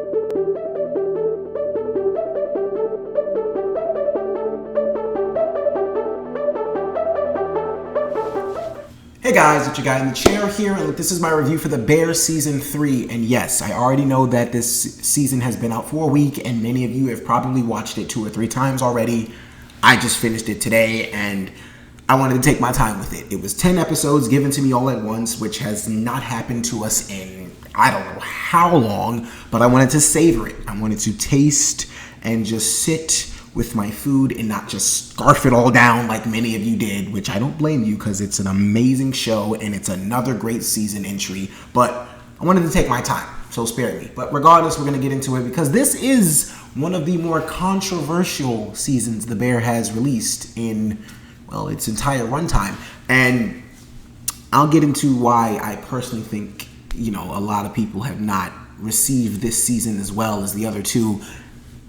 Hey guys, it's your guy in the chair here, and this is my review for The Bear Season 3. And yes, I already know that this season has been out for a week, and many of you have probably watched it 2 or 3 times already. I just finished it today, and I wanted to take my time with it. It was 10 episodes given to me all at once, which has not happened to us in I don't know how long, but I wanted to savor it. I wanted to taste and just sit with my food and not just scarf it all down like many of you did, which I don't blame you because it's an amazing show and it's another great season entry, but I wanted to take my time, so spare me. But regardless, we're going to get into it because this is one of the more controversial seasons The Bear has released in, well, its entire runtime. And I'll get into why I personally think, a lot of people have not received this season as well as the other two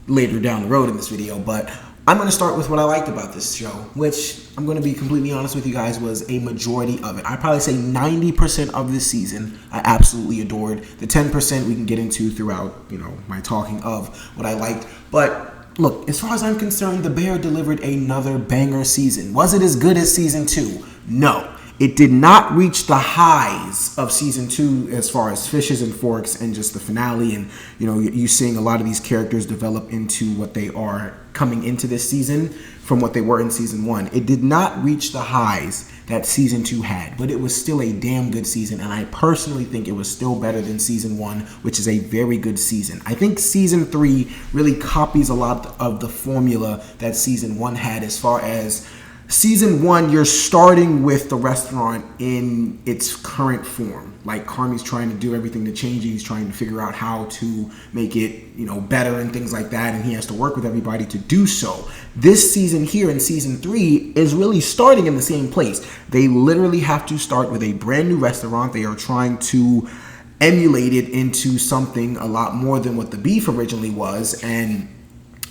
later down the road in this video. But I'm going to start with what I liked about this show, which I'm going to be completely honest with you guys was a majority of it. I'd probably say 90% of this season I absolutely adored. The 10% we can get into throughout, my talking of what I liked. But look, as far as I'm concerned, The Bear delivered another banger season. Was it as good as season 2? No. It did not reach the highs of season 2 as far as Fishes and Forks and just the finale and, you seeing a lot of these characters develop into what they are coming into this season from what they were in season 1. It did not reach the highs that season 2 had, but it was still a damn good season, and I personally think it was still better than season 1, which is a very good season. I think season 3 really copies a lot of the formula that season 1 had. As far as season 1, you're starting with the restaurant in its current form. Like Carmy's trying to do everything to change it. He's trying to figure out how to make it, better and things like that. And he has to work with everybody to do so. This season here in season 3 is really starting in the same place. They literally have to start with a brand new restaurant. They are trying to emulate it into something a lot more than what the beef originally was. And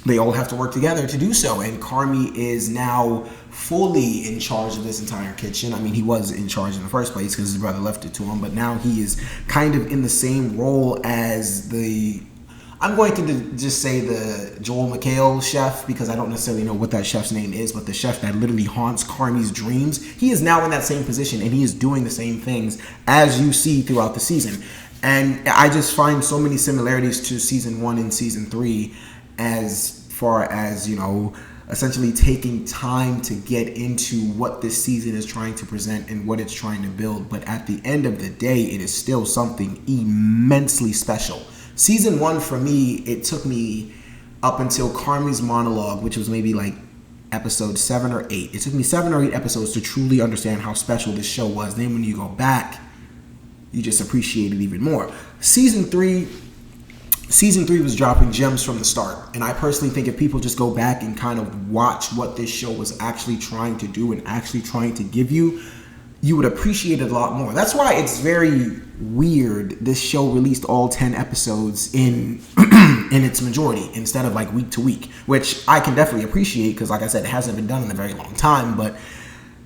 they all have to work together to do so. And Carmy is now fully in charge of this entire kitchen. I mean, he was in charge in the first place because his brother left it to him, but now he is kind of in the same role as I'm going to just say the Joel McHale chef, because I don't necessarily know what that chef's name is, but the chef that literally haunts Carmy's dreams. He is now in that same position, and he is doing the same things as you see throughout the season. And I just find so many similarities to season 1 and season 3 as far as, essentially taking time to get into what this season is trying to present and what it's trying to build. But at the end of the day, it is still something immensely special. Season 1 for me, it took me up until Carmy's monologue, which was maybe like episode 7 or 8. It took me 7 or 8 episodes to truly understand how special this show was. Then when you go back, you just appreciate it even more. Season 3 was dropping gems from the start, and I personally think if people just go back and kind of watch what this show was actually trying to do and actually trying to give you, you would appreciate it a lot more. That's why it's very weird this show released all 10 episodes in its majority instead of like week to week, which I can definitely appreciate because, like I said, it hasn't been done in a very long time, but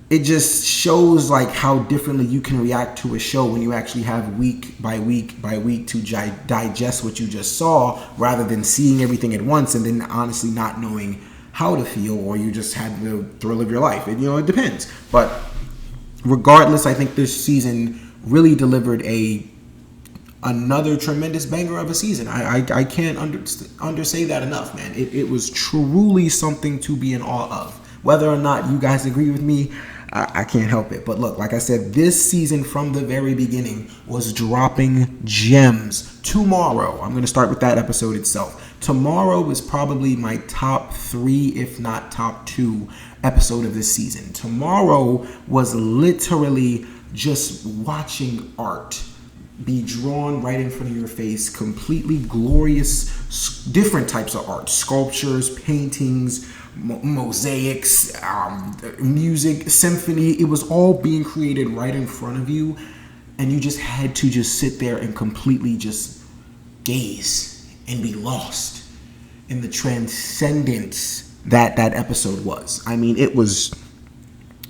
it just shows like how differently you can react to a show when you actually have week by week by week to digest what you just saw, rather than seeing everything at once and then honestly not knowing how to feel, or you just had the thrill of your life. And it depends. But regardless, I think this season really delivered another tremendous banger of a season. I can't undersay that enough, man. It was truly something to be in awe of. Whether or not you guys agree with me, I can't help it. But look, like I said, this season from the very beginning was dropping gems. Tomorrow, I'm going to start with that episode itself. Tomorrow is probably my top 3, if not top 2 episode of this season. Tomorrow was literally just watching art be drawn right in front of your face, completely glorious, different types of art, sculptures, paintings, mosaics, music, symphony. It was all being created right in front of you, and you just had to just sit there and completely just gaze and be lost in the transcendence that episode was. I mean, it was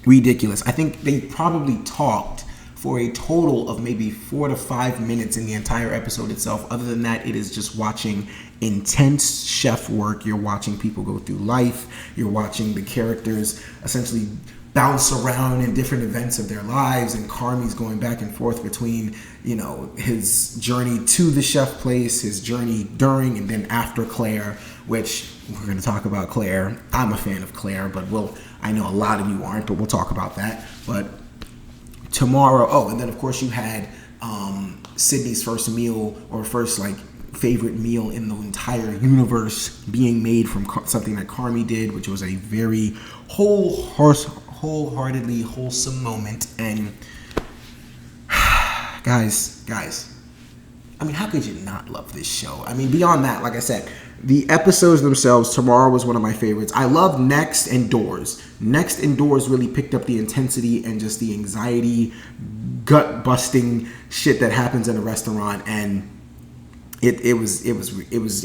ridiculous. I think they probably talked for a total of maybe 4 to 5 minutes in the entire episode itself. Other than that, it is just watching intense chef work. You're watching people go through life. You're watching the characters essentially bounce around in different events of their lives, and Carmy's going back and forth between, his journey to the chef place, his journey during and then after Claire, which we're going to talk about Claire. I'm a fan of Claire, but I know a lot of you aren't, but we'll talk about that. But tomorrow, and then of course you had Sydney's first meal, or first favorite meal in the entire universe, being made from something that Carmy did, which was a very wholeheartedly wholesome moment. And guys, I mean, how could you not love this show? I mean, beyond that, like I said, the episodes themselves, tomorrow was one of my favorites. I love Next and Doors. Next and Doors really picked up the intensity and just the anxiety, gut-busting shit that happens in a restaurant, and it was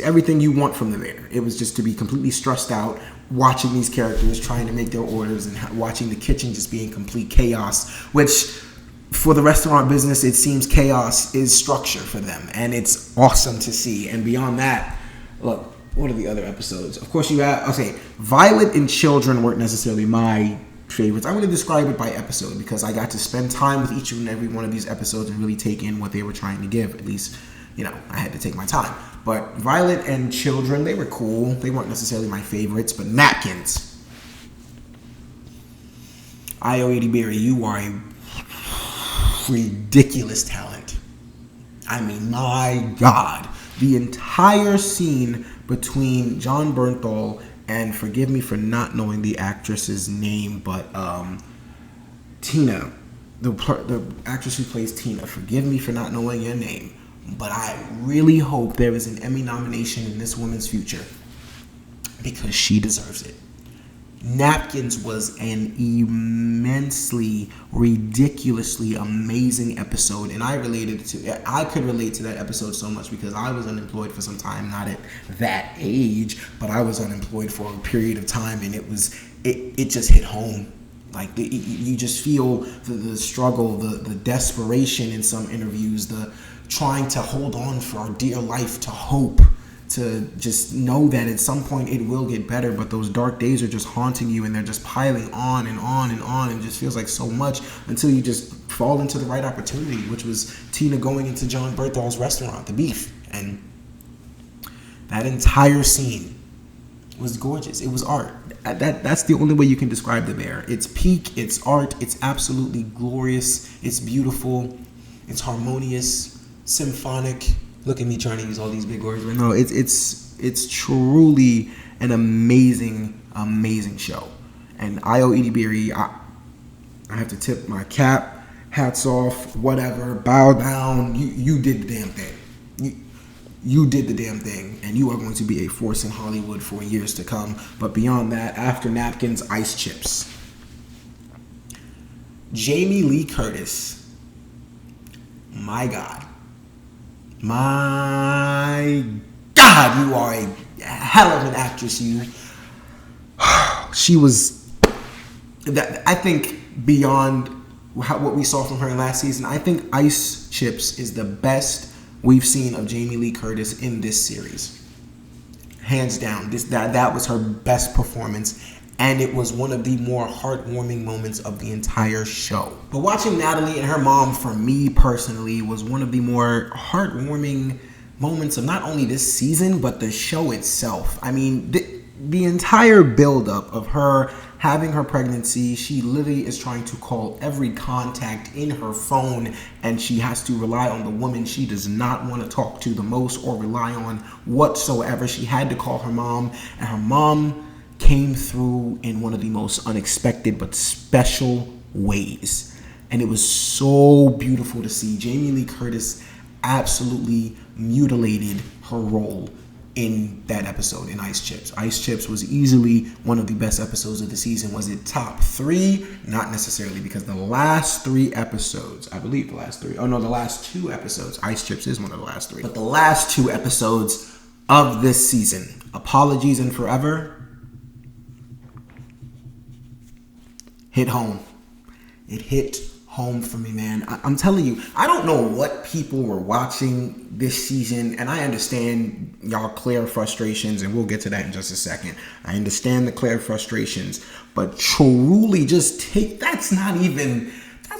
everything you want from the Bear. It was just to be completely stressed out, watching these characters trying to make their orders, and watching the kitchen just being complete chaos, which for the restaurant business, it seems chaos is structure for them, and it's awesome to see. And beyond that, look, what are the other episodes? Of course, Violet and Children weren't necessarily my favorites. I'm going to describe it by episode because I got to spend time with each and every one of these episodes and really take in what they were trying to give. At least, I had to take my time. But Violet and Children, they were cool. They weren't necessarily my favorites, but Napkins. Ayo Edebiri, you are a ridiculous talent. I mean, my God. The entire scene between Jon Bernthal and, forgive me for not knowing the actress's name, but Tina, the actress who plays Tina, forgive me for not knowing your name, but I really hope there is an Emmy nomination in this woman's future because she deserves it. Napkins was an immensely, ridiculously amazing episode, and I could relate to that episode so much because I was unemployed for some time, not at that age, but I was unemployed for a period of time, and it just hit home. You just feel the struggle, the desperation in some interviews, the trying to hold on for dear life, to hope, to just know that at some point it will get better, but those dark days are just haunting you, and they're just piling on and on and on, and it just feels like so much until you just fall into the right opportunity, which was Tina going into Jon Bernthal's restaurant, The Beef, and that entire scene was gorgeous. It was art. That's the only way you can describe The Bear. It's peak, it's art, it's absolutely glorious, it's beautiful, it's harmonious, symphonic. Look at me trying to use all these big words right now. It's truly an amazing show. And Ayo Edebiri, I have to tip my cap, hats off, whatever, bow down. You did the damn thing. You did the damn thing, and you are going to be a force in Hollywood for years to come. But beyond that, after Napkins, Ice Chips. Jamie Lee Curtis. My God. My God, you are a hell of an actress. She was, I think, beyond what we saw from her last season. I think Ice Chips is the best we've seen of Jamie Lee Curtis in this series. Hands down, that was her best performance. And it was one of the more heartwarming moments of the entire show. But watching Natalie and her mom, for me personally, was one of the more heartwarming moments of not only this season, but the show itself. I mean, the entire buildup of her having her pregnancy, she literally is trying to call every contact in her phone, and she has to rely on the woman she does not want to talk to the most or rely on whatsoever. She had to call her mom, and her mom came through in one of the most unexpected but special ways. And it was so beautiful to see. Jamie Lee Curtis absolutely mutilated her role in that episode in Ice Chips. Ice Chips was easily one of the best episodes of the season. Was it top 3? Not necessarily, because the last 3 episodes, I believe the last 2 episodes, Ice Chips is one of the last 3. But the last 2 episodes of this season, Apologies and Forever, hit home. It hit home for me, man. I'm telling you, I don't know what people were watching this season, and I understand y'all Claire frustrations, and we'll get to that in just a second. I understand the Claire frustrations, but truly just that's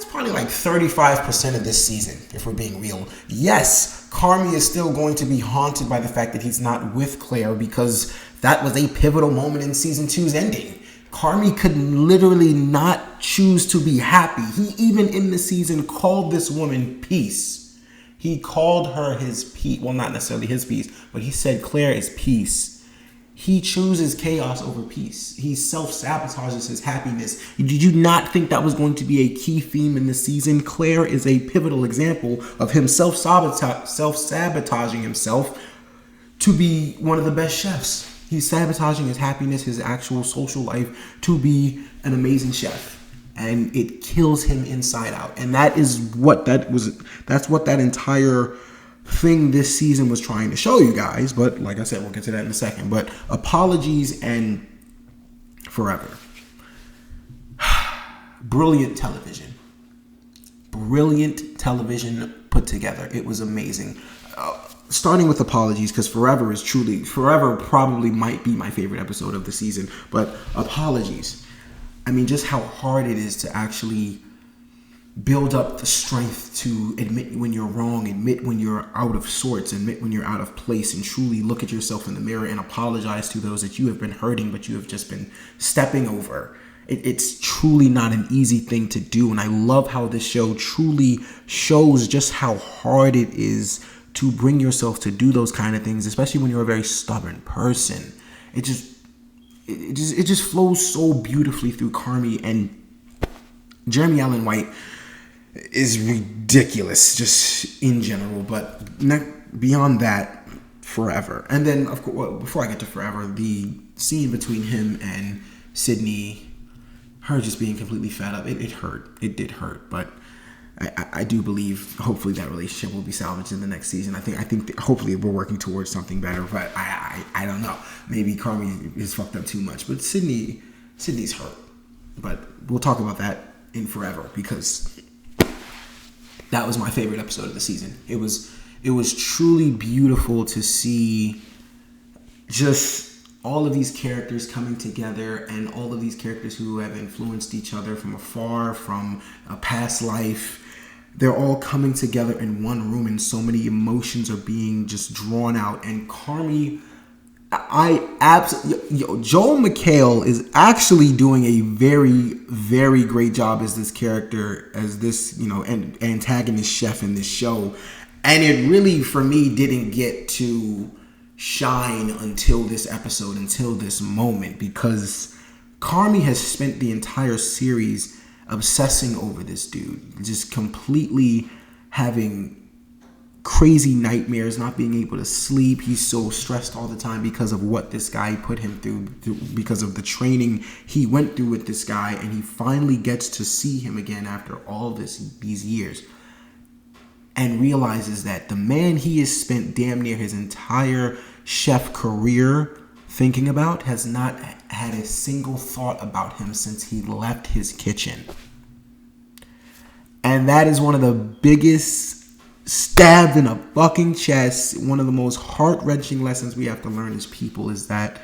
probably like 35% of this season, if we're being real. Yes, Carmy is still going to be haunted by the fact that he's not with Claire, because that was a pivotal moment in season 2's ending. Carmy could literally not choose to be happy. He even in the season called this woman peace. He called her his peace. Well, not necessarily his peace, but he said Claire is peace. He chooses chaos over peace. He self-sabotages his happiness. Did you not think that was going to be a key theme in the season? Claire is a pivotal example of him self-sabotaging himself to be one of the best chefs. He's sabotaging his happiness, his actual social life, to be an amazing chef. And it kills him inside out. And that's what that entire thing this season was trying to show you guys. But like I said, we'll get to that in a second. But Apologies and Forever. Brilliant television. Brilliant television put together. It was amazing. Starting with Apologies, because Forever probably might be my favorite episode of the season. But Apologies, I mean, just how hard it is to actually build up the strength to admit when you're wrong, admit when you're out of sorts, admit when you're out of place, and truly look at yourself in the mirror and apologize to those that you have been hurting, but you have just been stepping over. It's truly not an easy thing to do. And I love how this show truly shows just how hard it is to bring yourself to do those kind of things, especially when you're a very stubborn person. It just flows so beautifully through Carmy, and Jeremy Allen White is ridiculous just in general, but beyond that, Forever. And then, of course, before I get to Forever, the scene between him and Sydney, her just being completely fed up, it hurt. It did hurt, but I do believe hopefully that relationship will be salvaged in the next season. I think that hopefully we're working towards something better, but I don't know. Maybe Carmy is fucked up too much, but Sydney's hurt. But we'll talk about that in Forever, because that was my favorite episode of the season. It was truly beautiful to see just all of these characters coming together, and all of these characters who have influenced each other from afar, from a past life. They're all coming together in one room, and so many emotions are being just drawn out. And Carmy, Joel McHale is actually doing a very, very great job as this character, as this, antagonist chef in this show. And it really, for me, didn't get to shine until this episode, until this moment, because Carmy has spent the entire series obsessing over this dude, just completely having crazy nightmares, not being able to sleep. He's so stressed all the time because of what this guy put him through, because of the training he went through with this guy, and he finally gets to see him again after all these years, and realizes that the man he has spent damn near his entire chef career thinking about has not had a single thought about him since he left his kitchen. And that is one of the biggest stabs in a fucking chest, one of the most heart-wrenching lessons we have to learn as people, is that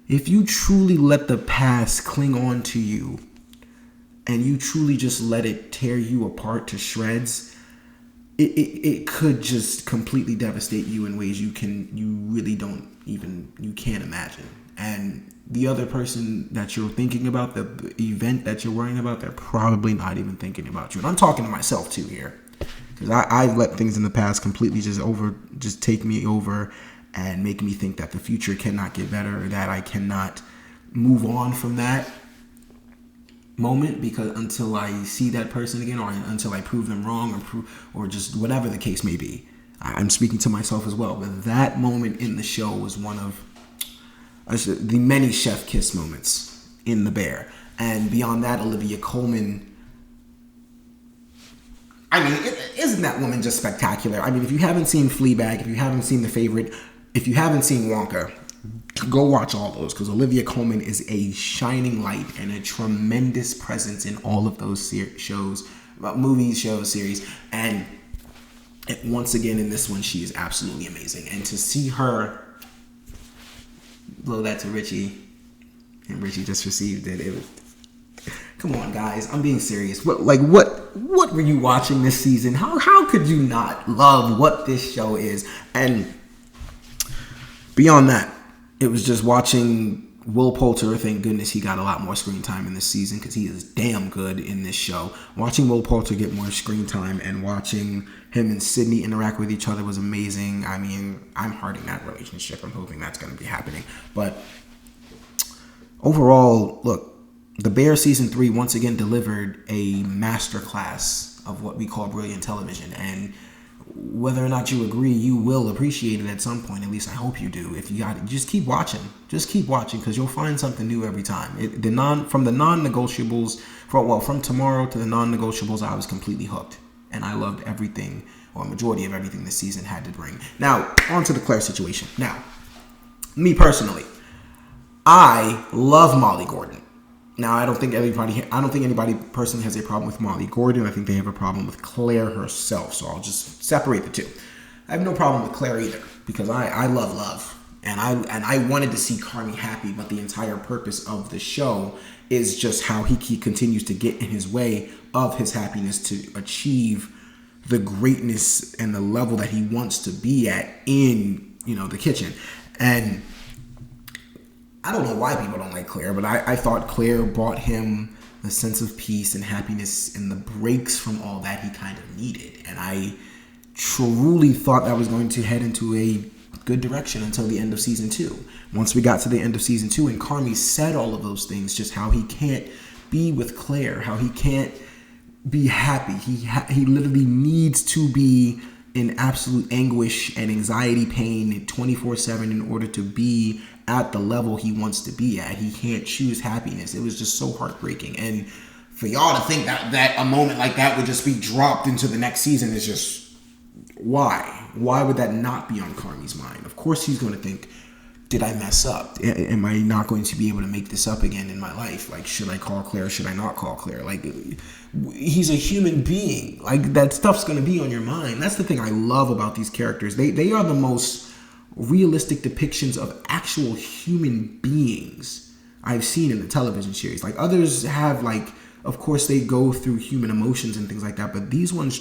if you truly let the past cling on to you, and you truly just let it tear you apart to shreds, it could just completely devastate you in ways you can't imagine. And the other person that you're thinking about, the event that you're worrying about, they're probably not even thinking about you. And I'm talking to myself too here, because I've let things in the past completely just take me over and make me think that the future cannot get better, or that I cannot move on from that moment, because until I see that person again, or until I prove them wrong, or just whatever the case may be. I'm speaking to myself as well, but that moment in the show was one of the many chef kiss moments in The Bear. And beyond that, Olivia Colman, I mean, isn't that woman just spectacular? I mean, if you haven't seen Fleabag, if you haven't seen The Favorite, if you haven't seen Wonka, go watch all those, because Olivia Colman is a shining light and a tremendous presence in all of those shows. movies, shows, series, and once again in this one, she is absolutely amazing. And to see her blow that to Richie, and Richie just received it. It was, come on, guys, I'm being serious. What were you watching this season? How could you not love what this show is? And beyond that, it was just watching Will Poulter. Thank goodness he got a lot more screen time in this season because he is damn good in this show. Watching Will Poulter get more screen time and watching him and Sydney interact with each other was amazing. I mean, I'm hearting that relationship. I'm hoping that's going to be happening. But overall, look, The Bear Season 3 once again delivered a masterclass of what we call brilliant television. And whether or not you agree, you will appreciate it at some point. At least I hope you do. If you got it, just keep watching. Just keep watching because you'll find something new every time. From the non-negotiables, from tomorrow to the non-negotiables, I was completely hooked. And I loved everything, or a majority of everything this season had to bring. Now, on to the Claire situation. Now, me personally, I love Molly Gordon. Now, I don't think anybody personally has a problem with Molly Gordon. I think they have a problem with Claire herself. So I'll just separate the two. I have no problem with Claire either because I love. And I wanted to see Carmy happy, but the entire purpose of the show is just how he continues to get in his way of his happiness to achieve the greatness and the level that he wants to be at in, the kitchen. And I don't know why people don't like Claire, but I thought Claire brought him the sense of peace and happiness and the breaks from all that he kind of needed. And I truly thought that was going to head into a good direction until the end of season 2. Once we got to the end of season 2 and Carmy said all of those things, just how he can't be with Claire, how he can't be happy. He literally needs to be in absolute anguish and anxiety pain 24/7 in order to be at the level he wants to be at. He can't choose happiness. It was just so heartbreaking. And for y'all to think that a moment like that would just be dropped into the next season is just, why? Why would that not be on Carmy's mind? Of course he's going to think, did I mess up? Am I not going to be able to make this up again in my life? Like, should I call Claire? Should I not call Claire? Like, he's a human being. Like, that stuff's going to be on your mind. That's the thing I love about these characters. They are the most realistic depictions of actual human beings I've seen in the television series. Like, others have, like, of course they go through human emotions and things like that, but these ones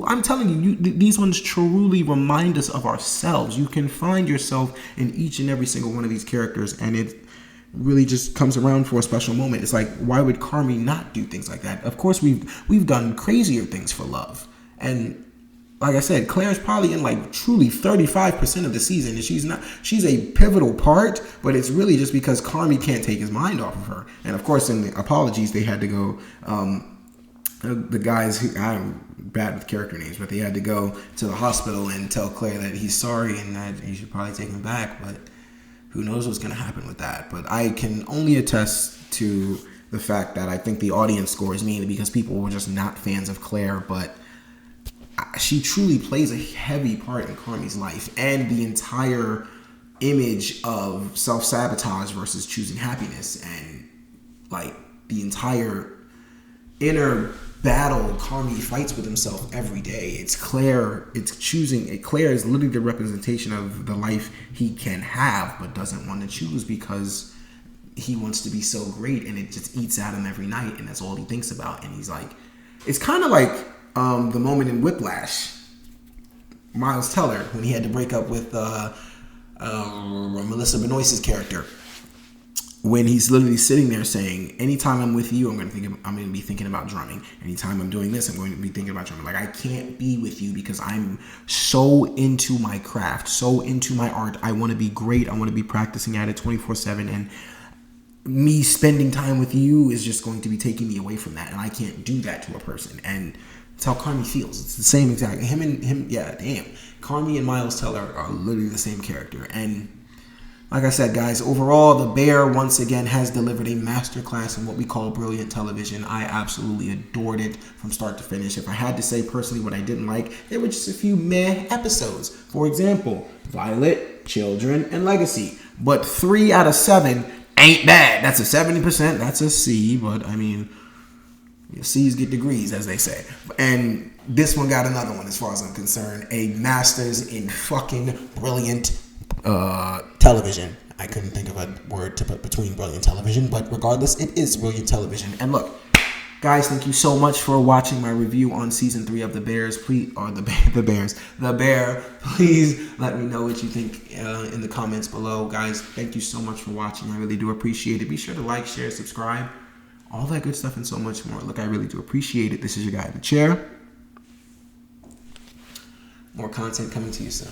I'm telling you, these ones truly remind us of ourselves. You can find yourself in each and every single one of these characters, and it really just comes around for a special moment. It's like, why would Carmy not do things like that? Of course we've done crazier things for love. And like I said, Claire's probably in like truly 35% of the season, and she's a pivotal part, but it's really just because Carmy can't take his mind off of her. And of course, in the apologies, they had to go, the guys who, I'm bad with character names, but they had to go to the hospital and tell Claire that he's sorry and that he should probably take him back, but who knows what's going to happen with that. But I can only attest to the fact that I think the audience scores mainly because people were just not fans of Claire, but she truly plays a heavy part in Carmy's life, and the entire image of self-sabotage versus choosing happiness, and like the entire inner battle Carmy fights with himself every day. It's Claire. Claire is literally the representation of the life he can have, but doesn't want to choose because he wants to be so great, and it just eats at him every night, and that's all he thinks about. And he's like, it's kind of like the moment in Whiplash, Miles Teller, when he had to break up with Melissa Benoist's character, when he's literally sitting there saying, anytime I'm with you, I'm going to be thinking about drumming. Anytime I'm doing this, I'm going to be thinking about drumming. Like, I can't be with you because I'm so into my craft, so into my art. I want to be great. I want to be practicing at it 24/7, and me spending time with you is just going to be taking me away from that, and I can't do that to a person. And it's how Carmy feels. It's the same exact. Carmy and Miles Teller are literally the same character. And like I said, guys, overall, The Bear once again has delivered a masterclass in what we call brilliant television. I absolutely adored it from start to finish. If I had to say personally what I didn't like, there were just a few meh episodes. For example, Violet, Children, and Legacy. But 3 out of 7 ain't bad. That's a 70%. That's a C. But I mean, C's get degrees, as they say. And this one got another one, as far as I'm concerned. A master's in fucking brilliant television. I couldn't think of a word to put between brilliant television, but regardless, it is brilliant television. And look, guys, thank you so much for watching my review on season 3 of The Bears. Please, or The Bear. Please let me know what you think in the comments below, guys. Thank you so much for watching. I really do appreciate it. Be sure to like, share, subscribe, all that good stuff, and so much more. Look, I really do appreciate it. This is your guy in the chair. More content coming to you soon.